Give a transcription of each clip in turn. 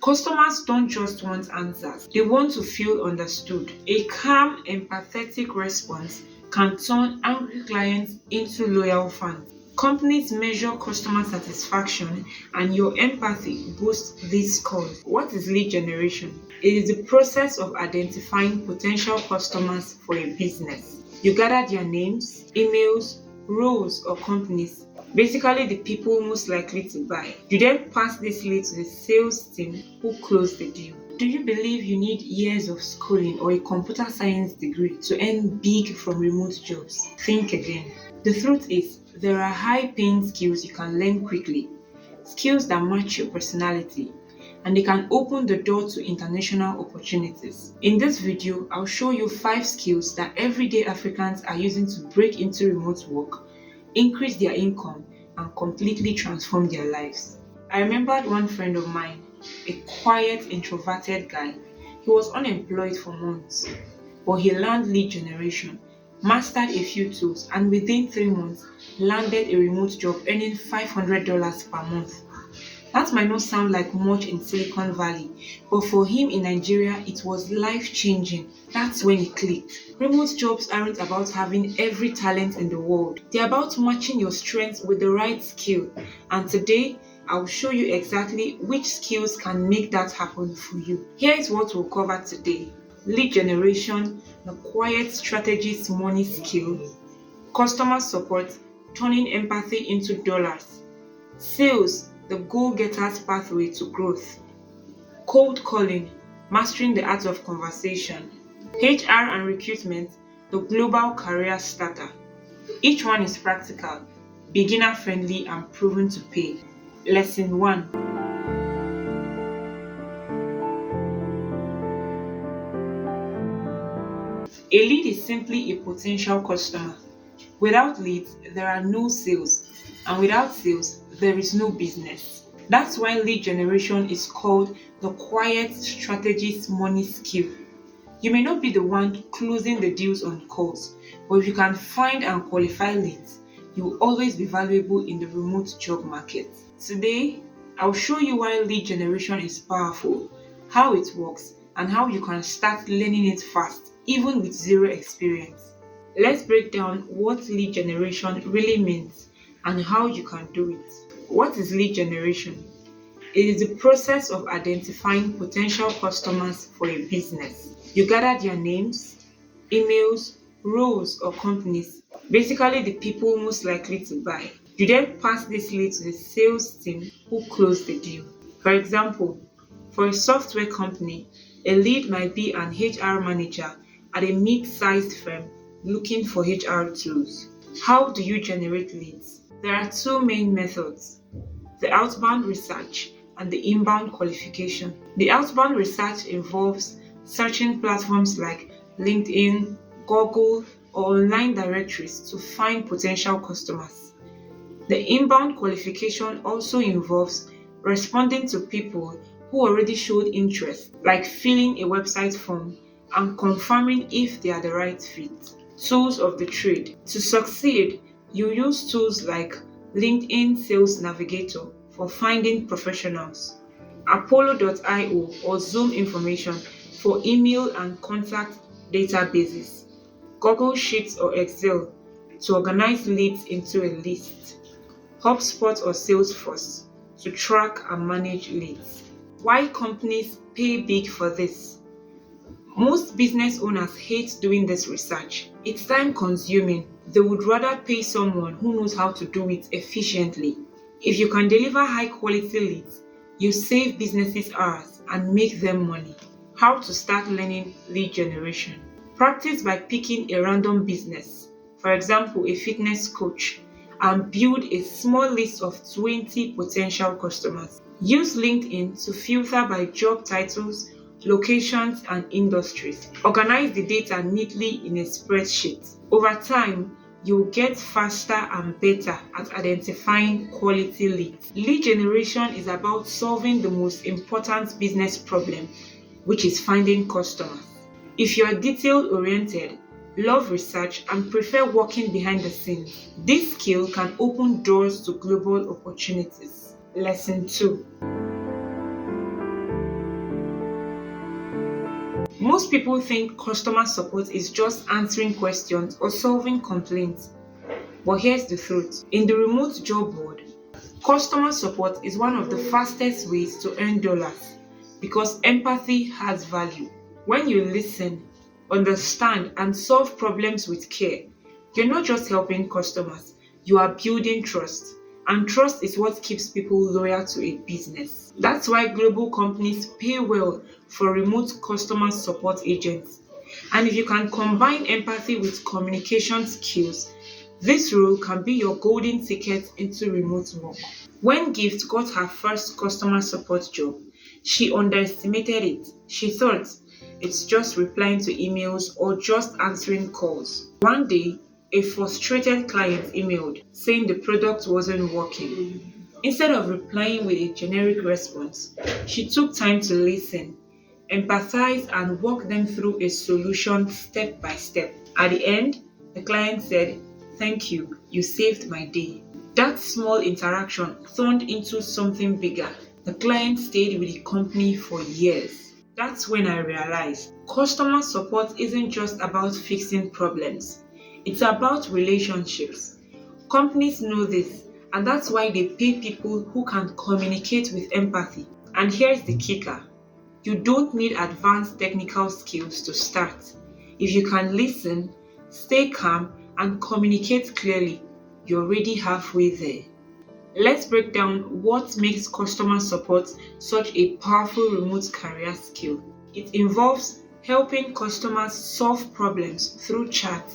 Customers don't just want answers, they want to feel understood. A calm, empathetic response can turn angry clients into loyal fans. Companies measure customer satisfaction, and your empathy boosts these scores. What is lead generation? It is the process of identifying potential customers for a business. You gather their names, emails, roles, or companies, basically the people most likely to buy. You then pass this lead to the sales team who close the deal. Do you believe you need years of schooling or a computer science degree to earn big from remote jobs? Think again. The truth is, there are high-paying skills you can learn quickly, skills that match your personality, and they can open the door to international opportunities. In this video, I'll show you 5 skills that everyday Africans are using to break into remote work, increase their income, and completely transform their lives. I remembered one friend of mine, a quiet, introverted guy. He was unemployed for months, but he learned lead generation, mastered a few tools, and within 3 months, landed a remote job earning $500 per month. That might not sound like much in Silicon Valley, but for him in Nigeria, it was life-changing. That's when it clicked. Remote jobs aren't about having every talent in the world. They're about matching your strengths with the right skill. And today, I'll show you exactly which skills can make that happen for you. Here is what we'll cover today. Lead generation, the quiet strategist money skill. Customer support, turning empathy into dollars. Sales, the go-getter's pathway to growth. Cold calling, mastering the art of conversation. HR and recruitment, the global career starter. Each one is practical, beginner-friendly, and proven to pay. Lesson 1. A lead is simply a potential customer. Without leads, there are no sales, and without sales, there is no business. That's why lead generation is called the quiet strategist money skill. You may not be the one closing the deals on calls, but if you can find and qualify leads, you will always be valuable in the remote job market. Today, I'll show you why lead generation is powerful, how it works, and how you can start learning it fast, even with zero experience. Let's break down what lead generation really means and how you can do it. What is lead generation? It is the process of identifying potential customers for a business. You gather their names, emails, roles, or companies, basically the people most likely to buy. You then pass this lead to the sales team who close the deal. For example, for a software company, a lead might be an HR manager at a mid-sized firm looking for HR tools. How do you generate leads? There are 2 main methods: the outbound research and the inbound qualification. The outbound research involves searching platforms like LinkedIn, Google, or online directories to find potential customers. The inbound qualification also involves responding to people who already showed interest, like filling a website form and confirming if they are the right fit. Tools of the trade. To succeed, you use tools like LinkedIn Sales Navigator for finding professionals, Apollo.io or Zoom information for email and contact databases, Google Sheets or Excel to organize leads into a list, HubSpot or Salesforce to track and manage leads. Why companies pay big for this? Most business owners hate doing this research. It's time consuming. They would rather pay someone who knows how to do it efficiently. If you can deliver high quality leads, you save businesses hours and make them money. How to start learning lead generation? Practice by picking a random business, for example, a fitness coach, and build a small list of 20 potential customers. Use LinkedIn to filter by job titles, locations, and industries. Organize the data neatly in a spreadsheet. Over time, you'll get faster and better at identifying quality leads. Lead generation is about solving the most important business problem, which is finding customers. If you are detail-oriented, love research, and prefer working behind the scenes, this skill can open doors to global opportunities. Lesson 2. Most people think customer support is just answering questions or solving complaints. But here's the truth. In the remote job world, customer support is one of the fastest ways to earn dollars because empathy has value. When you listen, understand, and solve problems with care, you're not just helping customers, you are building trust. And trust is what keeps people loyal to a business. That's why global companies pay well for remote customer support agents. And if you can combine empathy with communication skills, this role can be your golden ticket into remote work. When Gift got her first customer support job, she underestimated it. She thought it's just replying to emails or just answering calls. One day, a frustrated client emailed saying the product wasn't working. Instead of replying with a generic response, she took time to listen, empathize, and walk them through a solution step by step. At the end, the client said, "Thank you, you saved my day." That small interaction turned into something bigger. The client stayed with the company for years. That's when I realized customer support isn't just about fixing problems. It's about relationships. Companies know this, and that's why they pay people who can communicate with empathy. And here's the kicker. You don't need advanced technical skills to start. If you can listen, stay calm, and communicate clearly, you're already halfway there. Let's break down what makes customer support such a powerful remote career skill. It involves helping customers solve problems through chat,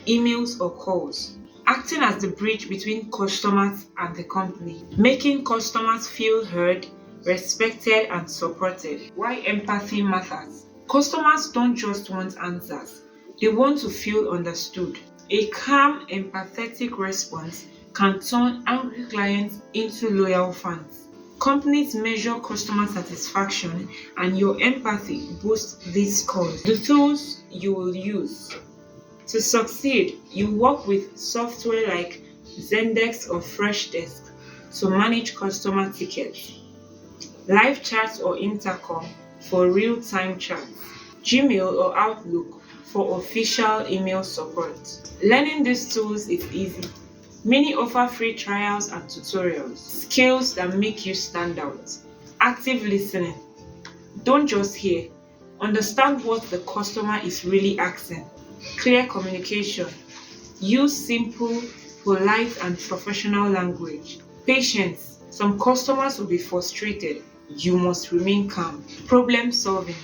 emails, or calls, acting as the bridge between customers and the company, making customers feel heard, respected, and supported. Why empathy matters. Customers don't just want answers, they want to feel understood. A calm, empathetic response can turn angry clients into loyal fans. Companies measure customer satisfaction, and your empathy boosts these scores. The tools you will use. To succeed, you work with software like Zendesk or Freshdesk to manage customer tickets, live chat or intercom for real-time chats, Gmail or Outlook for official email support. Learning these tools is easy. Many offer free trials and tutorials. Skills that make you stand out. Active listening. Don't just hear. Understand what the customer is really asking. Clear communication. Use simple, polite, and professional language. Patience. Some customers will be frustrated. You must remain calm. Problem solving.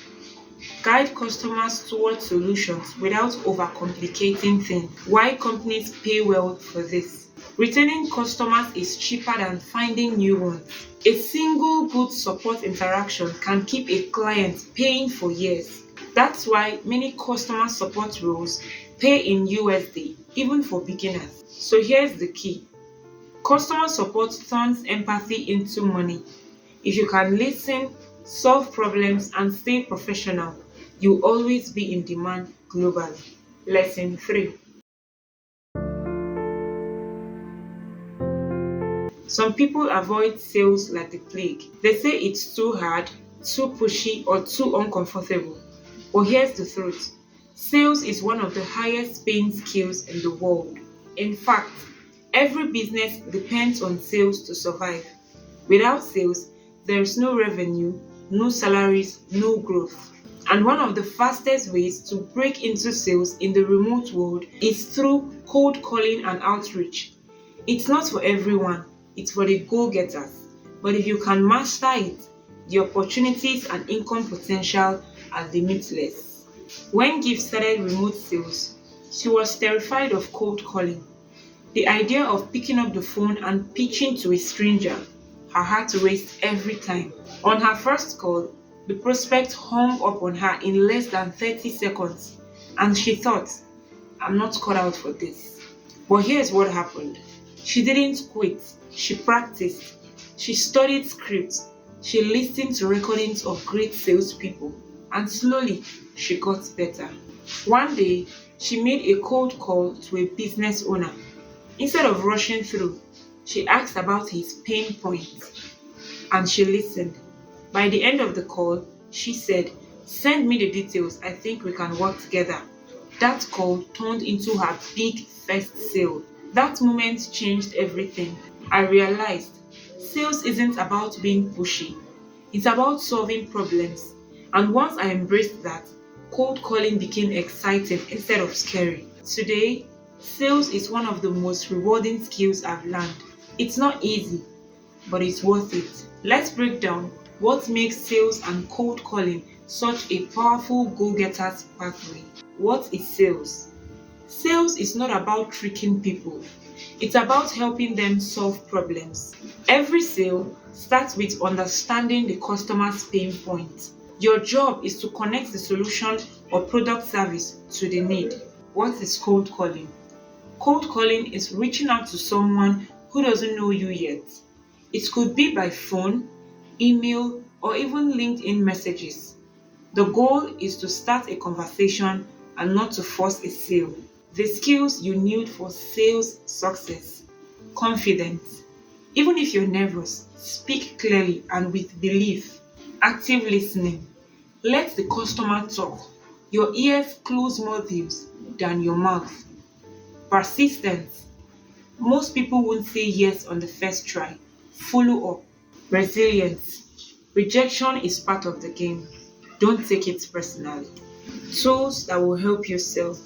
Guide customers towards solutions without overcomplicating things. Why companies pay well for this. Retaining customers is cheaper than finding new ones. A single good support interaction can keep a client paying for years. That's why many customer support roles pay in USD, even for beginners. So here's the key. Customer support turns empathy into money. If you can listen, solve problems, and stay professional, you'll always be in demand globally. Lesson 3. Some people avoid sales like the plague. They say it's too hard, too pushy, or too uncomfortable. But here's the truth. Sales is one of the highest paying skills in the world. In fact, every business depends on sales to survive. Without sales, there is no revenue, no salaries, no growth. And one of the fastest ways to break into sales in the remote world is through cold calling and outreach. It's not for everyone, it's for the go-getters. But if you can master it, the opportunities and income potential are limitless. When Gift started remote sales, she was terrified of cold calling. The idea of picking up the phone and pitching to a stranger, her heart raced every time. On her first call, the prospect hung up on her in less than 30 seconds, and she thought, "I'm not cut out for this." But here's what happened. She didn't quit. She practiced. She studied scripts. She listened to recordings of great salespeople, and slowly she got better. One day, she made a cold call to a business owner. Instead of rushing through, she asked about his pain points, and she listened. By the end of the call, she said, Send me the details. I think we can work together. That call turned into her big first sale. That moment changed everything. I realized sales isn't about being pushy, it's about solving problems. And once I embraced that, cold calling became exciting instead of scary. Today, sales is one of the most rewarding skills I've learned. It's not easy, but it's worth it. Let's break down what makes sales and cold calling such a powerful go-getter's pathway. What is sales? Sales is not about tricking people. It's about helping them solve problems. Every sale starts with understanding the customer's pain point. Your job is to connect the solution or product service to the need. What is cold calling? Cold calling is reaching out to someone who doesn't know you yet. It could be by phone, email, or even LinkedIn messages. The goal is to start a conversation and not to force a sale. The skills you need for sales success: confidence. Even if you're nervous, speak clearly and with belief. Active listening. Let the customer talk. Your ears close more deals than your mouth. Persistence. Most people won't say yes on the first try. Follow up. Resilience. Rejection is part of the game. Don't take it personally. Tools that will help you sell: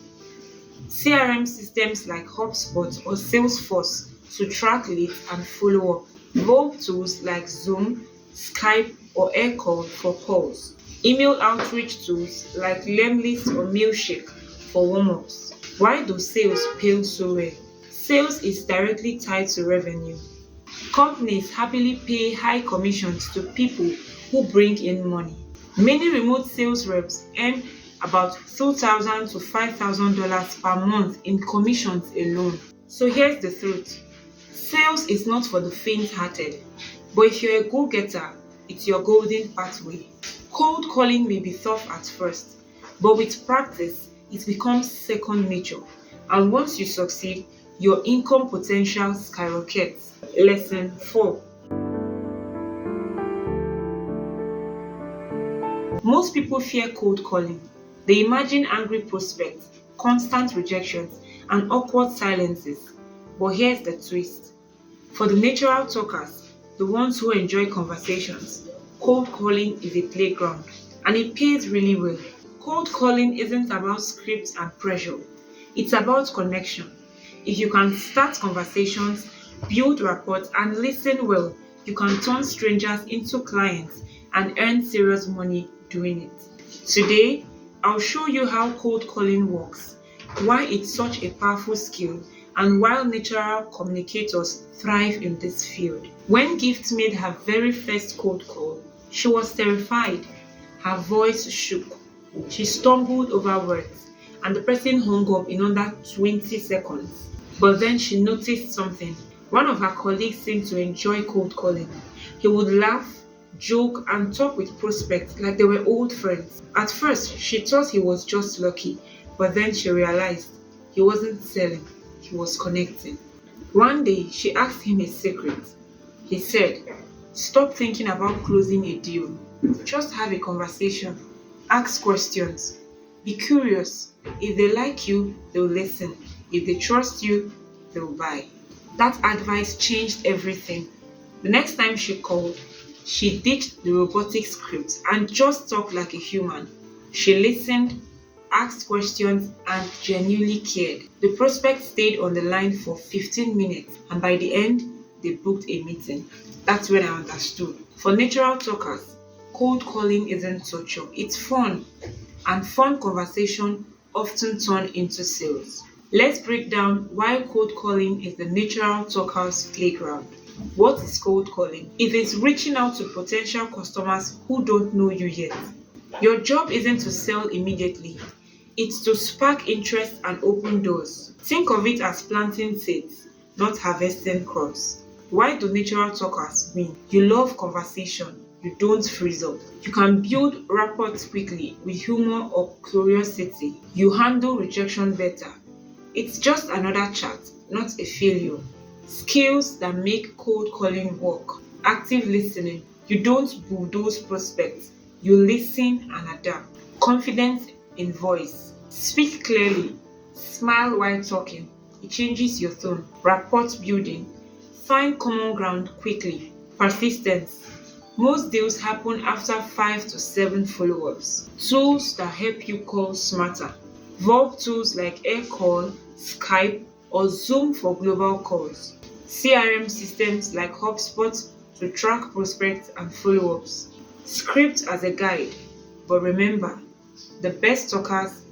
CRM systems like HubSpot or Salesforce to track leads and follow up. Voice tools like Zoom, Skype, or Aircall for calls. Email outreach tools like Lemlist or Mailshake for warm-ups. Why do sales pay so well? Sales is directly tied to revenue. Companies happily pay high commissions to people who bring in money. Many remote sales reps earn about $2,000 to $5,000 per month in commissions alone. So here's the truth. Sales is not for the faint-hearted, but if you're a go-getter, it's your golden pathway. Cold calling may be tough at first, but with practice, it becomes second nature. And once you succeed, your income potential skyrockets. Lesson 4. Most people fear cold calling. They imagine angry prospects, constant rejections, and awkward silences. But here's the twist. For the natural talkers, the ones who enjoy conversations, cold calling is a playground, and it pays really well. Cold calling isn't about scripts and pressure. It's about connection. If you can start conversations, build rapport, and listen well, you can turn strangers into clients and earn serious money doing it. Today, I'll show you how cold calling works, why it's such a powerful skill, and why natural communicators thrive in this field. When Gift made her very first cold call, she was terrified. Her voice shook. She stumbled over words, and the person hung up in under 20 seconds. But then she noticed something. One of her colleagues seemed to enjoy cold calling. He would laugh, joke, and talk with prospects like they were old friends. At first, she thought he was just lucky, but then she realized he wasn't selling, he was connecting. One day, she asked him a secret. He said, "Stop thinking about closing a deal. Just have a conversation. Ask questions. Be curious. If they like you, they'll listen. If they trust you, they'll buy." That advice changed everything. The next time she called, she ditched the robotic script and just talked like a human. She listened, asked questions, and genuinely cared. The prospect stayed on the line for 15 minutes, and by the end, they booked a meeting. That's when I understood. For natural talkers, cold calling isn't torture, it's fun. And fun conversation often turn into sales. Let's break down why cold calling is the natural talker's playground. What is cold calling? It is reaching out to potential customers who don't know you yet. Your job isn't to sell immediately. It's to spark interest and open doors. Think of it as planting seeds, not harvesting crops. Why do natural talkers win? You love conversation. You don't freeze up. You can build rapport quickly with humor or curiosity. You handle rejection better. It's just another chat, not a failure. Skills that make cold calling work. Active listening. You don't bulldoze prospects. You listen and adapt. Confidence in voice. Speak clearly. Smile while talking. It changes your tone. Rapport building. Find common ground quickly. Persistence. Most deals happen after 5 to 7 follow-ups. Tools that help you call smarter. Verb tools like Aircall, Skype, or Zoom for global calls. CRM systems like HubSpot to track prospects and follow-ups. Script as a guide, but remember, the best talkers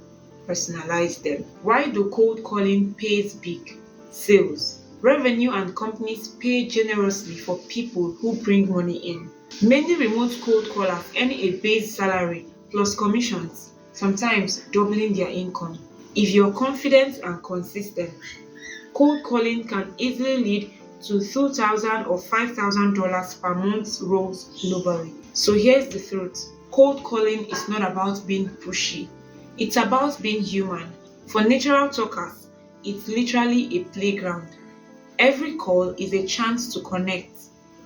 personalize them. Why do cold calling pays big? Sales. Revenue and companies pay generously for people who bring money in. Many remote cold callers earn a base salary plus commissions, sometimes doubling their income. If you're confident and consistent, cold calling can easily lead to $2,000 or $5,000 per month roles globally. So here's the truth. Cold calling is not about being pushy. It's about being human. For natural talkers, it's literally a playground. Every call is a chance to connect,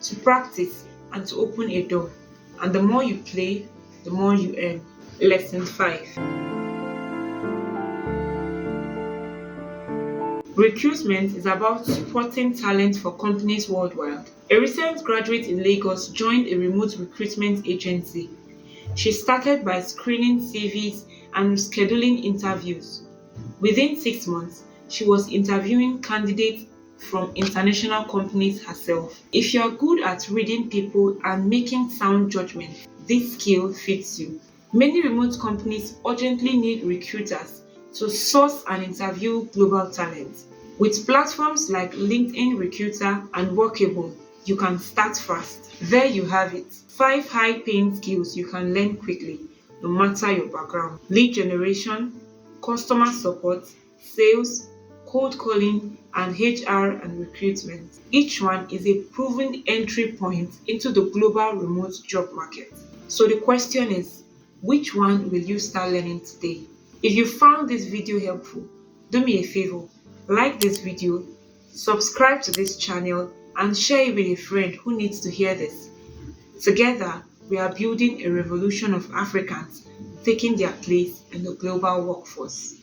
to practice, and to open a door. And the more you play, the more you earn. Lesson 5. Recruitment is about supporting talent for companies worldwide. A recent graduate in Lagos joined a remote recruitment agency. She started by screening CVs and scheduling interviews. Within 6 months, she was interviewing candidates from international companies herself. If you are good at reading people and making sound judgment, this skill fits you. Many remote companies urgently need recruiters to source and interview global talent. With platforms like LinkedIn Recruiter and Workable, you can start fast. There you have it. 5 high-paying skills you can learn quickly, no matter your background. Lead generation, customer support, sales, cold calling, and HR and recruitment. Each one is a proven entry point into the global remote job market. So the question is, which one will you start learning today? If you found this video helpful, do me a favor, like this video, subscribe to this channel, and share it with a friend who needs to hear this. Together, we are building a revolution of Africans taking their place in the global workforce.